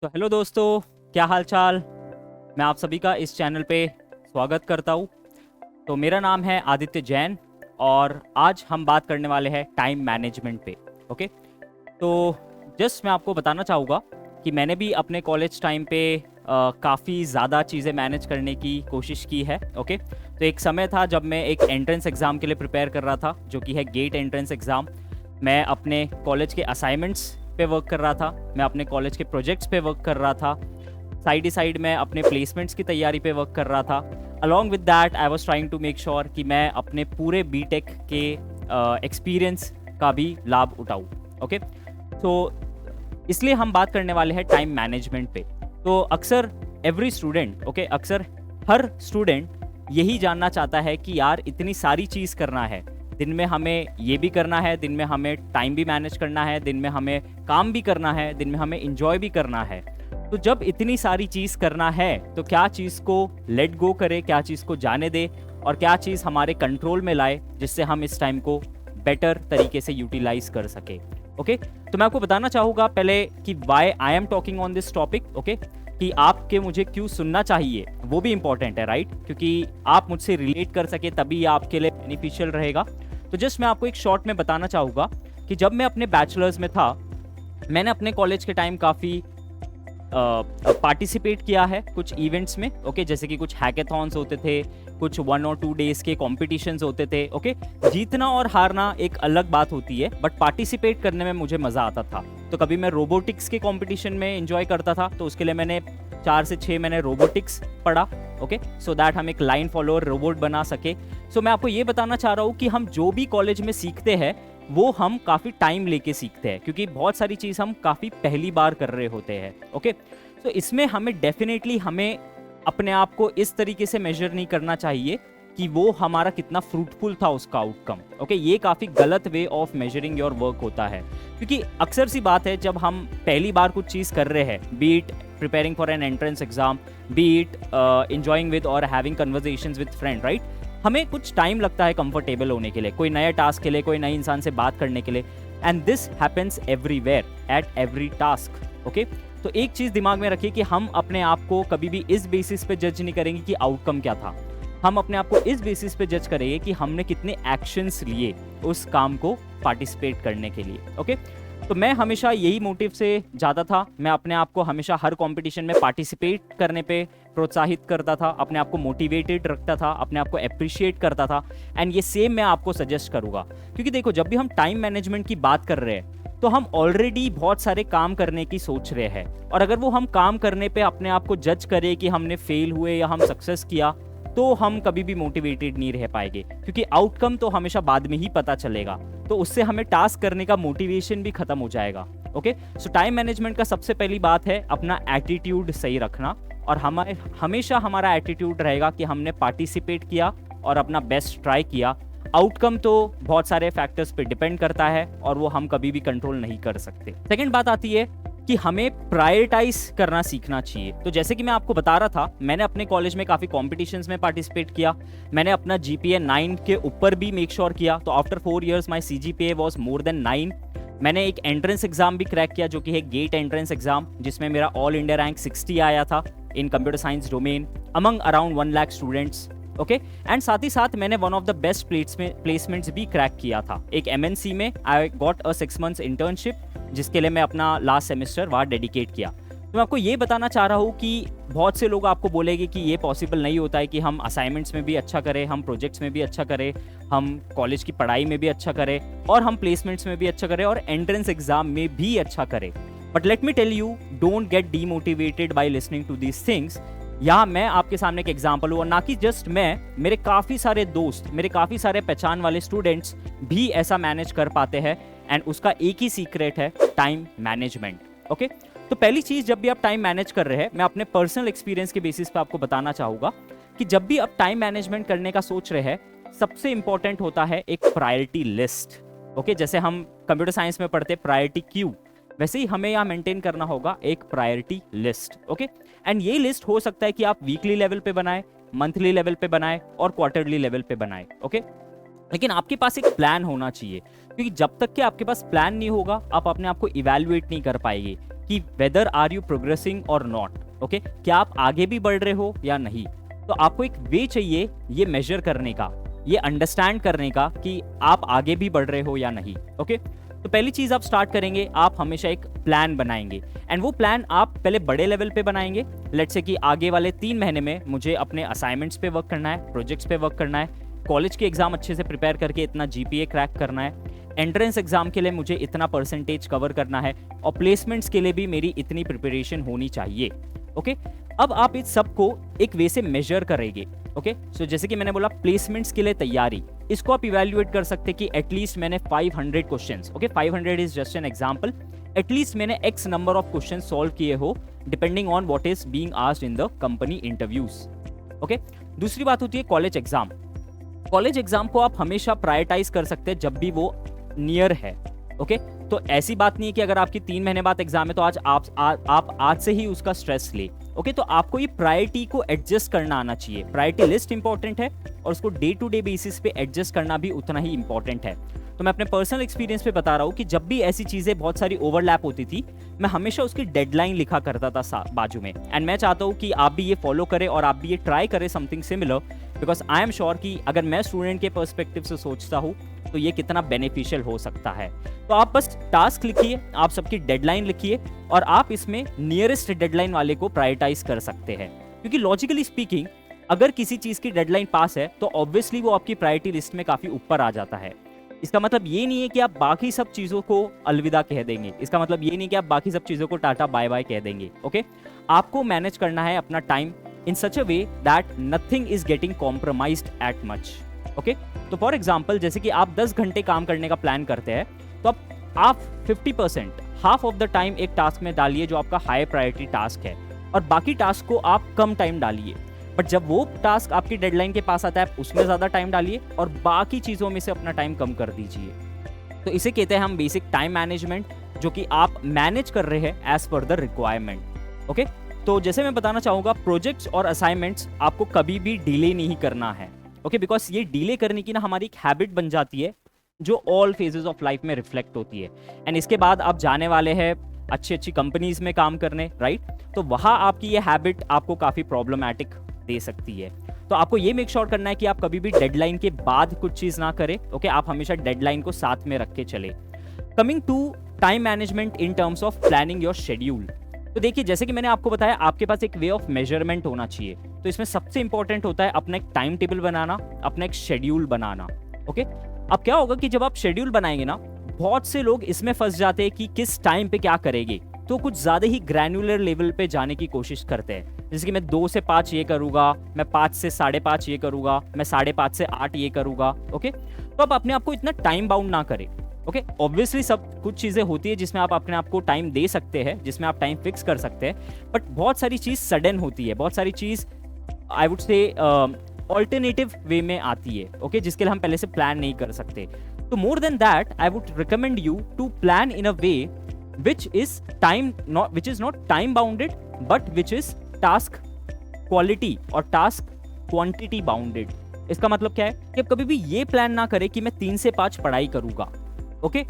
तो हेलो दोस्तों, क्या हाल चाल। मैं आप सभी का इस चैनल पे स्वागत करता हूँ। तो मेरा नाम है आदित्य जैन और आज हम बात करने वाले हैं टाइम मैनेजमेंट पे। ओके, तो जस्ट मैं आपको बताना चाहूँगा कि मैंने भी अपने कॉलेज टाइम पे काफ़ी ज़्यादा चीज़ें मैनेज करने की कोशिश की है। ओके, तो एक समय था जब मैं एक एंट्रेंस एग्ज़ाम के लिए प्रिपेयर कर रहा था, जो कि है गेट एंट्रेंस एग्ज़ाम। मैं अपने कॉलेज के असाइनमेंट्स पे वर्क कर रहा था, मैं अपने कॉलेज के प्रोजेक्ट्स पे वर्क कर रहा था, साइड ही साइड मैं अपने प्लेसमेंट्स की तैयारी पे वर्क कर रहा था। Along with that I was trying to make sure कि मैं अपने पूरे बीटेक के एक्सपीरियंस का भी लाभ उठाऊँ। ओके, तो इसलिए हम बात करने वाले हैं टाइम मैनेजमेंट पे। तो अक्सर एवरी स्टूडेंट, ओके, अक्सर हर स्टूडेंट यही जानना चाहता है कि यार इतनी सारी चीज़ करना है, दिन में हमें ये भी करना है, दिन में हमें टाइम भी मैनेज करना है, दिन में हमें काम भी करना है, दिन में हमें इंजॉय भी करना है। तो जब इतनी सारी चीज़ करना है तो क्या चीज़ को लेट गो करे, क्या चीज़ को जाने दे और क्या चीज़ हमारे कंट्रोल में लाए जिससे हम इस टाइम को बेटर तरीके से यूटिलाइज कर सके। ओके, तो मैं आपको बताना चाहूँगा पहले कि why I am talking on this topic. Okay, कि आपके मुझे क्यों सुनना चाहिए वो भी इंपॉर्टेंट है, राइट? क्योंकि आप मुझसे रिलेट कर सके तभी आपके लिए बेनिफिशियल रहेगा। तो जस्ट मैं आपको एक शॉर्ट में बताना चाहूँगा कि जब मैं अपने बैचलर्स में था, मैंने अपने कॉलेज के टाइम काफ़ी पार्टिसिपेट किया है कुछ इवेंट्स में। ओके, जैसे कि कुछ हैकेथॉन्स होते थे, कुछ 1 और 2 डेज के कॉम्पिटिशन्स होते थे। ओके, जीतना और हारना एक अलग बात होती है, बट पार्टिसिपेट करने में मुझे मज़ा आता था। तो कभी मैं रोबोटिक्स के कॉम्पिटिशन में एंजॉय करता था, तो उसके लिए मैंने 4 से 6 महीने रोबोटिक्स पढ़ा। ओके, सो दैट हम एक लाइन फॉलोअर रोबोट बना सके। सो मैं आपको ये बताना चाह रहा हूँ कि हम जो भी कॉलेज में सीखते हैं वो हम काफ़ी टाइम लेके सीखते हैं, क्योंकि बहुत सारी चीज़ हम काफ़ी पहली बार कर रहे होते हैं। ओके, तो इसमें हमें डेफिनेटली हमें अपने आप को इस तरीके से मेजर नहीं करना चाहिए कि वो हमारा कितना फ्रूटफुल था उसका आउटकम। ओके, ये काफ़ी गलत way of measuring your work होता है, क्योंकि अक्सर सी बात है जब हम पहली बार कुछ चीज़ कर रहे हैं, be it preparing for an entrance exam, be it enjoying with और having conversations with friend, right? हमें कुछ टाइम लगता है कंफर्टेबल होने के लिए, कोई नए टास्क के लिए, कोई नए इंसान से बात करने के लिए, and this happens everywhere at every task. Okay, तो एक चीज़ दिमाग में रखिए कि हम अपने आप को कभी भी इस बेसिस पे जज नहीं करेंगे कि आउटकम क्या था। हम अपने आप को इस बेसिस पे जज करेंगे कि हमने कितने एक्शंस लिए उस काम को पार्टिसिपेट करने के लिए। ओके, तो मैं हमेशा यही मोटिव से ज़्यादा था, मैं अपने आप को हमेशा हर कंपटीशन में पार्टिसिपेट करने पे प्रोत्साहित करता था, अपने आप को मोटिवेटेड रखता था, अपने आप को अप्रिशिएट करता था। एंड ये सेम मैं आपको सजेस्ट करूँगा, क्योंकि देखो जब भी हम टाइम मैनेजमेंट की बात कर रहे हैं तो हम ऑलरेडी बहुत सारे काम करने की सोच रहे हैं, और अगर वो हम काम करने पे अपने आप को जज करें कि हमने फेल हुए या हम सक्सेस किया, तो हम कभी भी मोटिवेटेड नहीं रह पाएंगे, क्योंकि आउटकम तो हमेशा बाद में ही पता चलेगा। तो उससे हमें टास्क करने का मोटिवेशन भी खत्म हो जाएगा। ओके, सो टाइम मैनेजमेंट का सबसे पहली बात है अपना एटीट्यूड सही रखना, और हमारे हमेशा हमारा एटीट्यूड रहेगा कि हमने पार्टिसिपेट किया और अपना बेस्ट ट्राई किया। आउटकम तो बहुत सारे फैक्टर्स पे डिपेंड करता है और वो हम कभी भी कंट्रोल नहीं कर सकते। सेकंड बात आती है कि हमें प्रायोरिटाइज करना सीखना चाहिए। तो जैसे कि मैं आपको बता रहा था, मैंने अपने कॉलेज में काफ़ी कॉम्पिटिशन्स में पार्टिसिपेट किया, मैंने अपना जीपीए 9 के ऊपर भी मेक श्योर किया। तो after 4 years my CGPA was more than 9। मैंने एक एंट्रेंस एग्जाम भी क्रैक किया, जो कि है गेट एंट्रेंस एग्जाम, जिसमें मेरा ऑल इंडिया रैंक 60 आया था इन computer science domain among around 1 lakh students. Okay, and साथ ही साथ मैंने one of the best placements भी क्रैक किया था एक एमएनसी में। I got a 6 months internship, जिसके लिए मैं अपना लास्ट सेमेस्टर वहाँ डेडिकेट किया। तो मैं आपको ये बताना चाह रहा हूँ कि बहुत से लोग आपको बोलेंगे कि ये पॉसिबल नहीं होता है कि हम असाइनमेंट्स में भी अच्छा करें, हम प्रोजेक्ट्स में भी अच्छा करें, हम कॉलेज की पढ़ाई में भी अच्छा करें, और हम प्लेसमेंट्स में भी अच्छा करें, और एंट्रेंस एग्जाम में भी अच्छा करें। But let me tell you, don't get demotivated by listening to these things. यहाँ मैं आपके सामने एक एग्जाम्पल हूँ, और ना कि जस्ट मैं, मेरे काफ़ी सारे दोस्त, मेरे काफ़ी सारे पहचान वाले स्टूडेंट्स भी ऐसा मैनेज कर पाते हैं, एंड उसका एक ही सीक्रेट है, टाइम मैनेजमेंट। ओके, तो पहली चीज़, जब भी आप टाइम मैनेज कर रहे हैं, मैं अपने पर्सनल एक्सपीरियंस के बेसिस पे आपको बताना चाहूँगा कि जब भी आप टाइम मैनेजमेंट करने का सोच रहे हैं, सबसे इंपॉर्टेंट होता है एक प्रायोरिटी लिस्ट। ओके, जैसे हम कंप्यूटर साइंस में पढ़ते प्रायोरिटी क्यू, वैसे ही हमें यहाँ मेंटेन करना होगा एक प्रायोरिटी लिस्ट। ओके, एंड ये लिस्ट हो सकता है कि आप वीकली लेवल पे बनाए, मंथली लेवल पे बनाए और क्वार्टरली लेवल पे बनाए। ओके, लेकिन आपके पास एक प्लान होना चाहिए, क्योंकि जब तक कि आपके पास प्लान नहीं होगा आप अपने आप को इवैल्यूएट नहीं कर पाएंगे कि वेदर आर यू प्रोग्रेसिंग और नॉट। ओके, क्या आप आगे भी बढ़ रहे हो या नहीं। तो आपको एक वे चाहिए ये मेजर करने का, ये अंडरस्टैंड करने का कि आप आगे भी बढ़ रहे हो या नहीं। ओके, तो पहली चीज आप स्टार्ट करेंगे, आप हमेशा एक प्लान बनाएंगे एंड वो प्लान आप पहले बड़े लेवल पे बनाएंगे। लेट्स से कि आगे वाले 3 महीने में मुझे अपने असाइनमेंट्स पे वर्क करना है, प्रोजेक्ट्स पे वर्क करना है, कॉलेज के एग्जाम अच्छे से प्रिपेयर करके इतना जीपीए क्रैक करना है, एंट्रेंस एग्जाम के लिए मुझे इतना परसेंटेज कवर करना है, और प्लेसमेंट्स के लिए भी मेरी इतनी प्रिपरेशन होनी चाहिए। ओके, अब आप इस सब को एक वे से मेजर करेंगे। ओके, सो जैसे कि मैंने बोला प्लेसमेंट्स के लिए तैयारी, इसको आप इवैल्यूएट कर सकते हैं कि एटलीस्ट मैंने 500 questions, okay 500 is just an example, at least मैंने X number of question solve किए हो depending on what is being asked in the company interviews. Okay, दूसरी बात होती है कॉलेज एग्जाम। कॉलेज एग्जाम को आप हमेशा प्रायोरिटाइज कर सकते हैं जब भी वो नियर है। ओके, तो ऐसी बात नहीं है कि अगर आपकी 3 महीने बाद एग्जाम है तो आप आज से ही उसका स्ट्रेस ले। ओके, तो आपको ये प्रायोरिटी को एडजस्ट करना आना चाहिए। प्रायोरिटी लिस्ट इंपॉर्टेंट है और उसको डे टू डे बेसिस पे एडजस्ट करना भी उतना ही इंपॉर्टेंट है। तो मैं अपने पर्सनल एक्सपीरियंस पे बता रहा हूँ कि जब भी ऐसी चीजें बहुत सारी ओवरलैप होती थी, मैं हमेशा उसकी डेडलाइन लिखा करता था बाजू में। एंड मैं चाहता हूँ कि आप भी ये फॉलो करें और आप भी ये ट्राई करें something similar, because I am sure कि अगर मैं स्टूडेंट के पर्सपेक्टिव से सोचता हूँ तो ये कितना बेनिफिशियल हो सकता है। तो आप बस टास्क लिखिए, आप सबकी डेडलाइन लिखिए और आप इसमें नियरेस्ट डेडलाइन वाले को प्रायोरिटाइज कर सकते हैं। क्योंकि लॉजिकली स्पीकिंग अगर किसी चीज की डेडलाइन पास है तो ऑब्वियसली वो आपकी प्रायोरिटी लिस्ट में काफी ऊपर आ जाता है। इसका मतलब ये नहीं है कि आप बाकी सब चीजों को अलविदा कह देंगे, इसका मतलब ये नहीं कि आप बाकी सब चीजों को टाटा बाय बाय कह देंगे। ओके, आपको मैनेज करना है अपना time in such a way that nothing is getting compromised eight much. Okay, तो फॉर एग्जांपल जैसे कि आप 10 घंटे काम करने का प्लान करते हैं तो आप 50% हाफ ऑफ द टाइम एक टास्क में डालिए जो आपका हाई प्रायोरिटी टास्क है, और बाकी टास्क को आप कम टाइम डालिए। बट जब वो टास्क आपकी डेडलाइन के पास आता है आप उसमें ज्यादा टाइम डालिए और बाकी चीजों में से अपना टाइम कम कर दीजिए। तो इसे कहते हैं हम बेसिक टाइम मैनेजमेंट, जो कि आप मैनेज कर रहे हैं as per the requirement. Okay, तो जैसे मैं बताना चाहूंगा प्रोजेक्ट्स और असाइनमेंट्स आपको कभी भी डिले नहीं करना है। ओके, बिकॉज ये डिले करने की ना हमारी एक हैबिट बन जाती है जो ऑल फेजेस ऑफ लाइफ में रिफ्लेक्ट होती है। एंड इसके बाद आप जाने वाले हैं अच्छी अच्छी कंपनीज में काम करने, राइट? तो वहां आपकी ये हैबिट आपको काफी प्रॉब्लमैटिक दे सकती है। तो आपको ये मेक श्योर करना है कि आप कभी भी डेडलाइन के बाद कुछ चीज ना करें। ओके, आप हमेशा डेडलाइन को साथ में रख के चले। Coming to time management in terms of planning your schedule, तो देखिए जैसे कि मैंने आपको बताया आपके पास एक वे ऑफ मेजरमेंट होना चाहिए। तो इसमें सबसे इंपॉर्टेंट होता है अपना एक टाइम टेबल बनाना, अपना एक शेड्यूल बनाना। ओके, अब क्या होगा कि जब आप शेड्यूल बनाएंगे ना, बहुत से लोग इसमें फंस जाते हैं कि किस टाइम पे क्या करेंगे, तो कुछ ज्यादा ही ग्रैन्युलर लेवल पे जाने की कोशिश करते हैं। जैसे कि मैं 2 से 5 ये करूंगा, मैं 5 से 5:30 ये करूंगा, मैं 5:30 से 8 ये करूंगा। ओके, तो आप अपने आप को इतना टाइम बाउंड ना करें। ओके, ऑब्वियसली सब कुछ चीजें होती है जिसमें आप अपने आप को टाइम दे सकते हैं, जिसमें आप टाइम फिक्स कर सकते हैं, बट बहुत सारी चीज सडन होती है, बहुत सारी चीज I would say alternative way में आती है। ओके, जिसके लिए हम पहले से प्लान नहीं कर सकते। तो more than that I would recommend you to plan in a way which is not time bounded but which is task quality और task quantity bounded। इसका मतलब क्या है कि आप कभी भी ये प्लान ना करें कि मैं 3 से 5 पढ़ाई करूंगा। ओके,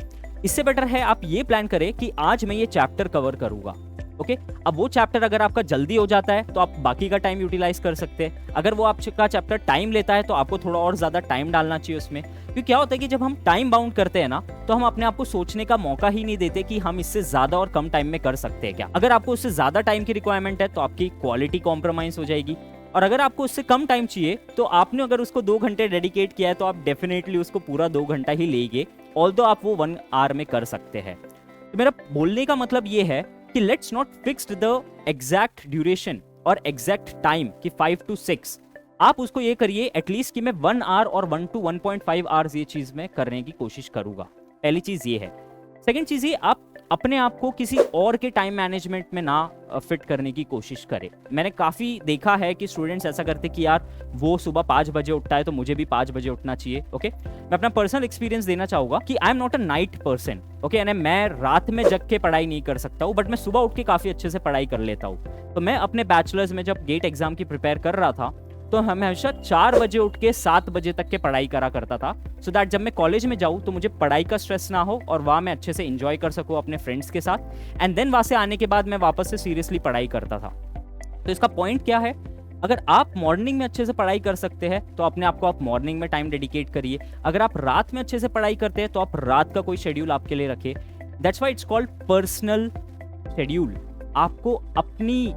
इससे बेटर है आप ये प्लान करें कि आज मैं ये चैप्टर कवर करूंगा। ओके, अब वो चैप्टर अगर आपका जल्दी हो जाता है तो आप बाकी का टाइम यूटिलाइज कर सकते हैं। अगर वो आपका चैप्टर टाइम लेता है तो आपको थोड़ा और ज्यादा टाइम डालना चाहिए उसमें। क्योंकि क्या होता है कि जब हम टाइम बाउंड करते हैं ना, तो हम अपने आप को सोचने का मौका ही नहीं देते कि हम इससे ज्यादा और कम टाइम में कर सकते हैं क्या। अगर आपको उससे ज्यादा टाइम की रिक्वायरमेंट है तो आपकी क्वालिटी कॉम्प्रोमाइज हो जाएगी, और अगर आपको उससे कम टाइम चाहिए तो आपने अगर उसको 2 घंटे डेडिकेट किया है तो आप डेफिनेटली उसको पूरा 2 घंटा ही लेंगे, ऑल्दो आप वो 1 आवर में कर सकते हैं। तो मेरा बोलने का मतलब ये है कि let's not fixed the exact duration और एग्जैक्ट टाइम कि 5 to 6, आप उसको ये करिए एटलीस्ट कि मैं 1 आवर और 1 to 1.5 आवर्स ये चीज में करने की कोशिश करूंगा। पहली चीज ये है। सेकंड चीज ये, आप अपने आप को किसी और के टाइम मैनेजमेंट में ना फिट करने की कोशिश करें। मैंने काफी देखा है कि स्टूडेंट्स ऐसा करते कि यार वो सुबह 5 बजे उठता है तो मुझे भी 5 बजे उठना चाहिए। ओके, मैं अपना पर्सनल एक्सपीरियंस देना चाहूंगा कि I am not a night person. Okay, यानी मैं रात में जग के पढ़ाई नहीं कर सकता हूँ, बट मैं सुबह उठ के काफी अच्छे से पढ़ाई कर लेता हूँ। तो मैं अपने बैचलर्स में जब गेट एग्जाम की प्रिपेयर कर रहा था तो मैं हमेशा 4 बजे उठ के 7 बजे तक के पढ़ाई करा करता था, सो दैट जब मैं कॉलेज में जाऊँ तो मुझे पढ़ाई का स्ट्रेस ना हो और वहाँ मैं अच्छे से इंजॉय कर सकूँ अपने फ्रेंड्स के साथ। एंड देन वहाँ से आने के बाद मैं वापस से सीरियसली पढ़ाई करता था। तो इसका पॉइंट क्या है, अगर आप मॉर्निंग में अच्छे से पढ़ाई कर सकते हैं तो अपने आप को आप मॉर्निंग में टाइम डेडिकेट करिए। अगर आप रात में अच्छे से पढ़ाई करते हैं तो आप रात का कोई शेड्यूल आपके लिए रखिए। That's why it's called personal schedule. आपको अपनी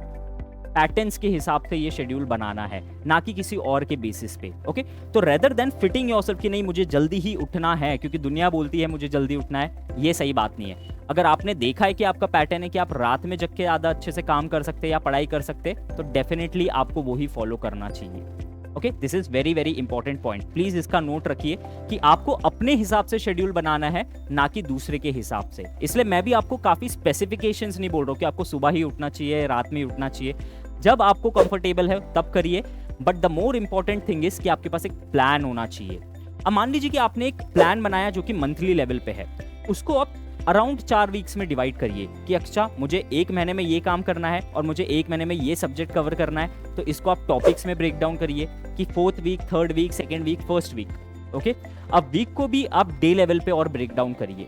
पैटर्न्स के हिसाब से ये शेड्यूल बनाना है, ना कि किसी और के बेसिस पे। ओके, तो रेदर देन फिटिंग योरसेल्फ कि नहीं मुझे जल्दी ही उठना है क्योंकि दुनिया बोलती है मुझे जल्दी उठना है, ये सही बात नहीं है। अगर आपने देखा है कि आपका पैटर्न है कि आप रात में जग के ज़्यादा अच्छे से काम कर सकते हैं या पढ़ाई कर सकते हैं, तो डेफिनेटली आपको वही फॉलो करना चाहिए। Okay, this is very very important point, please इसका नोट रखिए कि आपको अपने हिसाब से शेड्यूल बनाना है, ना कि दूसरे के हिसाब से। इसलिए मैं भी आपको काफी स्पेसिफिकेशंस नहीं बोल रहा हूँ कि आपको सुबह ही उठना चाहिए, रात में ही उठना चाहिए। जब आपको कंफर्टेबल है तब करिए, but the more important thing is कि आपके पास एक प्लान होना चाहिए। अब मान लीजिए कि आपने एक प्लान बनाया जो कि मंथली लेवल पे है, उसको आप अराउंड 4 वीक्स में डिवाइड करिए कि अच्छा मुझे 1 महीने में ये काम करना है और मुझे 1 महीने में ये सब्जेक्ट कवर करना है। तो इसको आप टॉपिक्स में ब्रेक डाउन करिए कि 4th week, 3rd week, 2nd week, 1st week. Okay, अब वीक को भी आप डे लेवल पे और ब्रेक डाउन करिए।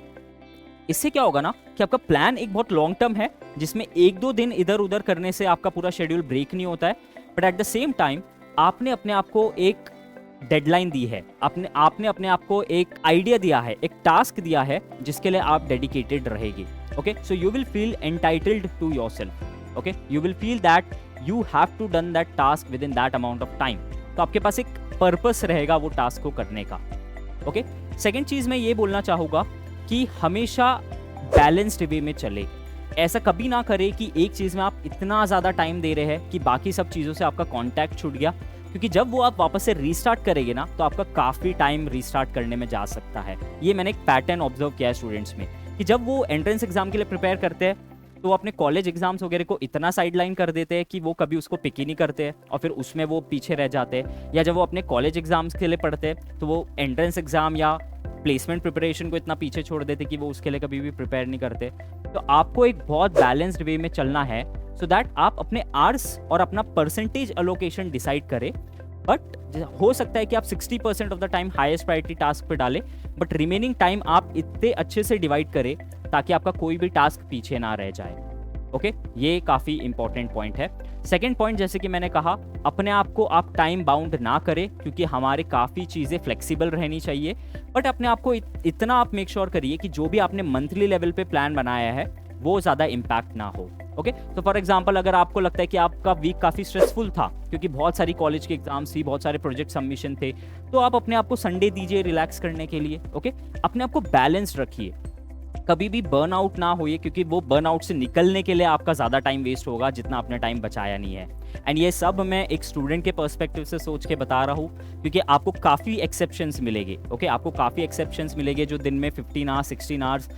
इससे क्या होगा ना कि आपका प्लान एक बहुत लॉन्ग टर्म है, जिसमें 1-2 दिन इधर उधर करने से आपका पूरा शेड्यूल ब्रेक नहीं होता है, but at the same time आपने अपने आप को एक डेडलाइन दी है, आपने अपने आप को एक आइडिया दिया है, एक टास्क दिया है जिसके लिए आप डेडिकेटेड रहेंगे। Okay, so you will feel entitled to yourself. Okay, you will feel that you have to done that task within that amount of time. तो आपके पास एक पर्पस रहेगा वो टास्क को करने का। ओके, सेकेंड चीज मैं ये बोलना चाहूंगा कि हमेशा बैलेंस्ड वे में चले। ऐसा कभी ना करे कि एक चीज में आप इतना ज्यादा टाइम दे रहे हैं कि बाकी सब चीजों से आपका कांटेक्ट छूट गया, क्योंकि जब वो आप वापस से रीस्टार्ट करेंगे ना तो आपका काफी टाइम रीस्टार्ट करने में जा सकता है। ये मैंने एक पैटर्न ऑब्जर्व किया है स्टूडेंट्स में कि जब वो एंट्रेंस एग्जाम के लिए प्रिपेयर करते हैं तो वो अपने कॉलेज एग्जाम्स वगैरह को इतना साइडलाइन कर देते हैं कि वो कभी उसको पिक ही नहीं करते हैं और फिर उसमें वो पीछे रह जाते हैं। या जब वो अपने कॉलेज एग्जाम्स के लिए पढ़ते हैं तो वो एंट्रेंस एग्जाम या प्लेसमेंट प्रिपरेशन को इतना पीछे छोड़ देते कि वो उसके लिए कभी भी प्रिपेयर नहीं करते। तो आपको एक बहुत बैलेंस्ड वे में चलना है सो दैट आप अपने आवर्स और अपना परसेंटेज अलोकेशन डिसाइड करें। बट हो सकता है कि आप 60% of the time highest priority task पे डालें, बट रिमेनिंग टाइम आप इतने अच्छे से डिवाइड करें ताकि आपका कोई भी टास्क पीछे ना रह जाए। ओके, ये काफ़ी इंपॉर्टेंट पॉइंट है। सेकेंड पॉइंट, जैसे कि मैंने कहा, अपने आप को आप टाइम बाउंड ना करें क्योंकि हमारे काफ़ी चीज़ें फ्लेक्सिबल रहनी चाहिए, बट अपने आप को इतना आप मेक श्योर करिए कि जो भी आपने मंथली लेवल पे प्लान बनाया है वो ज़्यादा इम्पैक्ट ना हो। ओके, तो फॉर एग्जांपल अगर आपको लगता है कि आपका वीक काफ़ी स्ट्रेसफुल था क्योंकि बहुत सारी कॉलेज के एग्जाम्स थी, बहुत सारे प्रोजेक्ट सबमिशन थे, तो आप अपने आप को संडे दीजिए रिलैक्स करने के लिए। ओके, अपने आप को बैलेंस रखिए, कभी भी बर्न आउट ना होइए क्योंकि वो बर्न आउट से निकलने के लिए आपका ज़्यादा टाइम वेस्ट होगा जितना आपने टाइम बचाया नहीं है। एंड ये सब मैं एक स्टूडेंट के पर्सपेक्टिव से सोच के बता रहा हूँ क्योंकि आपको काफ़ी एक्सेप्शंस मिलेंगे। ओके, आपको काफ़ी एक्सेप्शंस मिलेंगे जो दिन में 15 आवर्स 16 आवर्स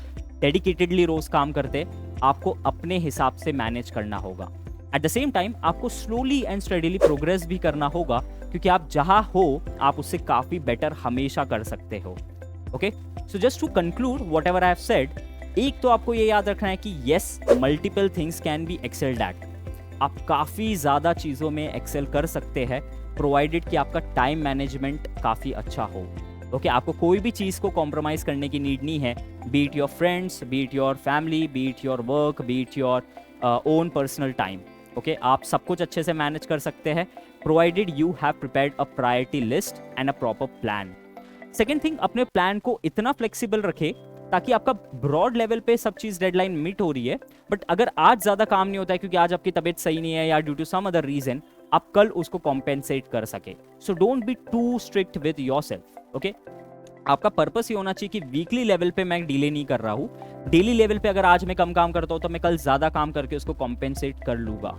डेडिकेटेडली रोज काम करते, आपको अपने हिसाब से मैनेज करना होगा। एट द सेम टाइम आपको स्लोली एंड स्टडीली प्रोग्रेस भी करना होगा क्योंकि आप जहाँ हो आप उससे काफ़ी बेटर हमेशा कर सकते हो। Okay, so just to conclude whatever I have said, एक तो आपको ये याद रखना है कि yes, multiple things can be excelled at. आप काफ़ी ज़्यादा चीज़ों में एक्सेल कर सकते हैं प्रोवाइडेड कि आपका टाइम मैनेजमेंट काफ़ी अच्छा हो। ओके, आपको कोई भी चीज़ को कॉम्प्रोमाइज़ करने की नीड नहीं है, B it your friends, B it your family, B it your work, B it your own personal time. Okay, आप सब कुछ अच्छे से मैनेज कर सकते हैं provided you have prepared a priority list and a proper plan. Second thing, अपने plan को इतना फ्लेक्सिबल रखे ताकि आपका ब्रॉड लेवल पे सब चीज़ डेडलाइन मीट हो रही है, बट अगर आज ज़्यादा काम नहीं होता है क्योंकि आज आपकी तबीयत सही नहीं है या due to some other reason, आप कल उसको कॉम्पेंसेट कर सके। So don't be too strict with yourself. Okay, आपका पर्पस ये होना चाहिए कि वीकली लेवल पे मैं डिले नहीं कर रहा हूँ, डेली लेवल पे अगर आज मैं कम काम करता हूँ तो मैं कल ज़्यादा काम करके उसको कॉम्पेंसेट कर लूँगा।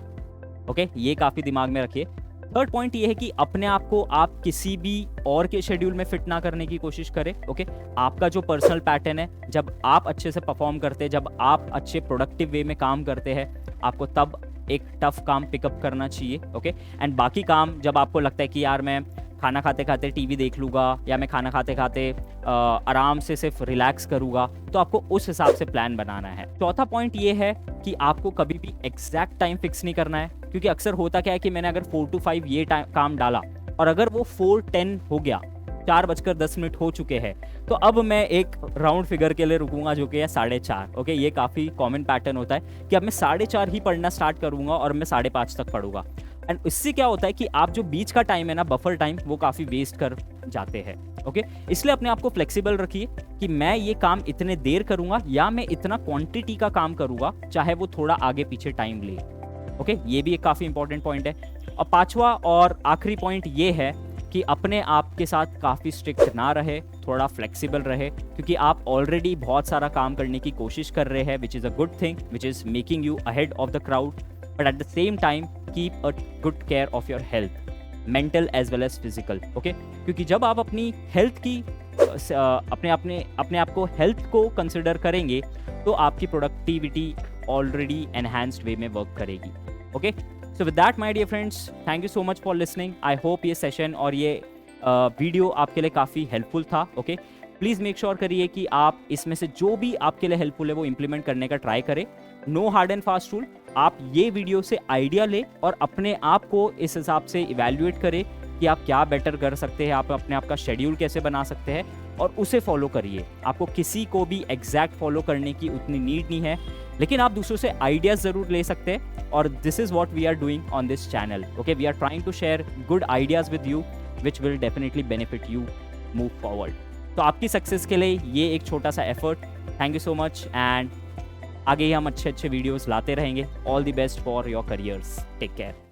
ओके, ये काफ़ी दिमाग में रखिए। थर्ड पॉइंट ये है कि अपने आप को आप किसी भी और के शेड्यूल में फिट ना करने की कोशिश करें। ओके, आपका जो पर्सनल पैटर्न है, जब आप अच्छे से परफॉर्म करते हैं, जब आप अच्छे प्रोडक्टिव वे में काम करते हैं, आपको तब एक टफ काम पिकअप करना चाहिए। ओके, एंड बाकी काम जब आपको लगता है कि यार मैं खाना खाते खाते टीवी देख लूँगा या मैं खाना खाते खाते आराम से सिर्फ रिलैक्स करूँगा, तो आपको उस हिसाब से प्लान बनाना है। चौथा पॉइंट ये है कि आपको कभी भी एग्जैक्ट टाइम फिक्स नहीं करना है, क्योंकि अक्सर होता क्या है कि मैंने अगर 4 to 5 ये काम डाला और अगर वो 4:10 हो गया, 4:10 हो चुके हैं, तो अब मैं एक राउंड फिगर के लिए रुकूंगा जो कि है 4:30। ओके, ये काफ़ी कॉमन पैटर्न होता है कि अब मैं 4:30 ही पढ़ना स्टार्ट करूंगा और मैं 5:30 तक पढ़ूंगा। एंड इससे क्या होता है कि आप जो बीच का टाइम है ना, बफर टाइम, वो काफ़ी वेस्ट कर जाते हैं। ओके, इसलिए अपने आप को फ्लेक्सिबल रखिए कि मैं ये काम इतने देर करूंगा या मैं इतना क्वांटिटी का काम करूंगा, चाहे वो थोड़ा आगे पीछे टाइम ले। ओके, ये भी एक काफ़ी इंपॉर्टेंट पॉइंट है। और पांचवा और आखिरी पॉइंट ये है कि अपने आप के साथ काफ़ी स्ट्रिक्ट ना रहे, थोड़ा फ्लेक्सिबल रहे, क्योंकि आप ऑलरेडी बहुत सारा काम करने की कोशिश कर रहे हैं, which is a good thing, which is making you ahead of the crowd. But at the same time keep a good care of your health, mental as well as physical. Okay, क्योंकि जब आप अपनी health की अपने आप को health को consider करेंगे तो आपकी प्रोडक्टिविटी ऑलरेडी एनहांस्ड वे में वर्क करेगी। Okay, so with that my dear friends, thank you so much for listening. I hope ये सेशन और ये वीडियो आपके लिए काफ़ी हेल्पफुल था। ओके, प्लीज़ मेक श्योर करिए कि आप इसमें से जो भी आपके लिए हेल्पफुल है वो इम्प्लीमेंट करने का ट्राई करें। No hard and fast rule, आप ये वीडियो से आइडिया ले और अपने आप को इस हिसाब से इवैल्यूएट करें कि आप क्या बेटर कर सकते हैं, आप अपने आप का शेड्यूल कैसे बना सकते हैं और उसे फॉलो करिए। आपको किसी को भी एग्जैक्ट फॉलो करने की उतनी नीड नहीं है, लेकिन आप दूसरों से आइडियाज़ ज़रूर ले सकते हैं। और this is what we are doing on this channel. Okay, we are trying to share good ideas with you which will definitely benefit you move forward. तो आपकी सक्सेस के लिए ये एक छोटा सा effort. Thank you so much and आगे ही हम अच्छे वीडियोस लाते रहेंगे। All the best for your careers. Take care.